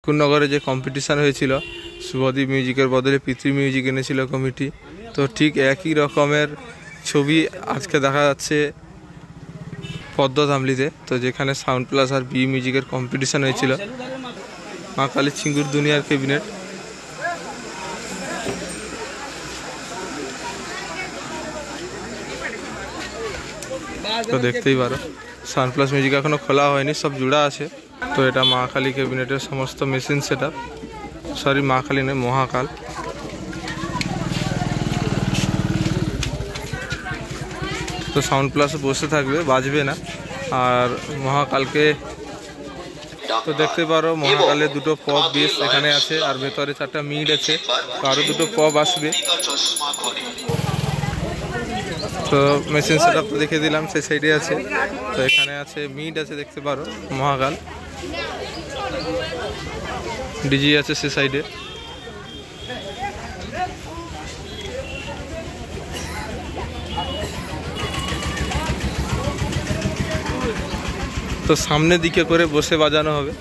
ঠাকুরনগরে যে কম্পিটিশান হয়েছিল শুভদীপ মিউজিকের বদলে পিতৃ মিউজিক এনেছিল কমিটি, তো ঠিক একই রকমের ছবি আজকে দেখা যাচ্ছে পদ্মধামলিতে, তো যেখানে সাউন্ড প্লাস আর বি মিউজিকের কম্পিটিশান হয়েছিল। মা কালী চিঙ্গুর দুনিয়ার ক্যাবিনেট। তো দেখতেই পারো সাউন্ড প্লাস মিউজিক এখনো খোলা হয়নি, সব জোড়া আছে। তো এটা মা কালী ক্যাবিনেটের সমস্ত মেশিন সেট আপ, সরি মা কালী নয় মহাকাল। তো সাউন্ড প্লাস বসে থাকবে, বাজবে না। আর মহাকালকে তো দেখতে পারো মহাকালের দুটো পপ বেস এখানে আছে, আর ভেতরে 4টা মিড আছে, আরও দুটো পপ আসবে। তো মেশিন সেট আপ তো দেখে দিলাম, সেই সাইডে আছে। তো এখানে আছে মিড আছে, দেখতে পারো মহাকাল, ডিজি আছে সে সাইডে। তো সামনের দিকে করে বসে বাজানো হবে,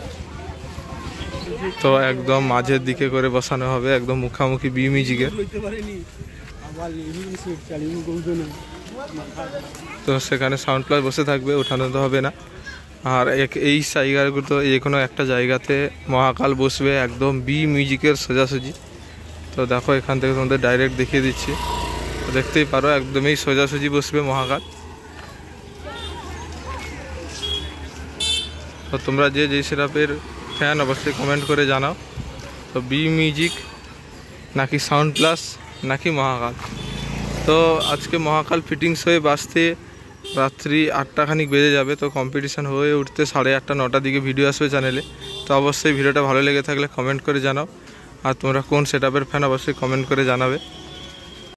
তো একদম মাঝের দিকে করে বসানো হবে, একদম মুখামুখি বি মিউজিকের। তো সেখানে সাউন্ড প্লাস বসে থাকবে, ওঠানো তো হবে না। আর এই জায়গাগুলো যে কোনো একটা জায়গাতে মহাকাল বসবে একদম বি মিউজিকের সোজাসুজি। তো দেখো এখান থেকে তোমাদের ডাইরেক্ট দেখিয়ে দিচ্ছি, তো দেখতেই পারো একদমই সোজাসুজি বসবে মহাকাল। তো তোমরা যে সেটআপের ফ্যান অবশ্যই কমেন্ট করে জানাও, তো বি মিউজিক নাকি সাউন্ড প্লাস নাকি মহাকাল। তো আজকে মহাকাল ফিটিংস হয়ে বাজতে রাত্রি 8টা খানিক বেজে যাবে। তো কম্পিটিশান হয়ে উঠতে 8:30 9টার দিকে ভিডিও আসবে চ্যানেলে। তো অবশ্যই ভিডিওটা ভালো লেগে থাকলে কমেন্ট করে জানাও, আর তোমরা কোন সেটআপের ফ্যান অবশ্যই কমেন্ট করে জানাবে।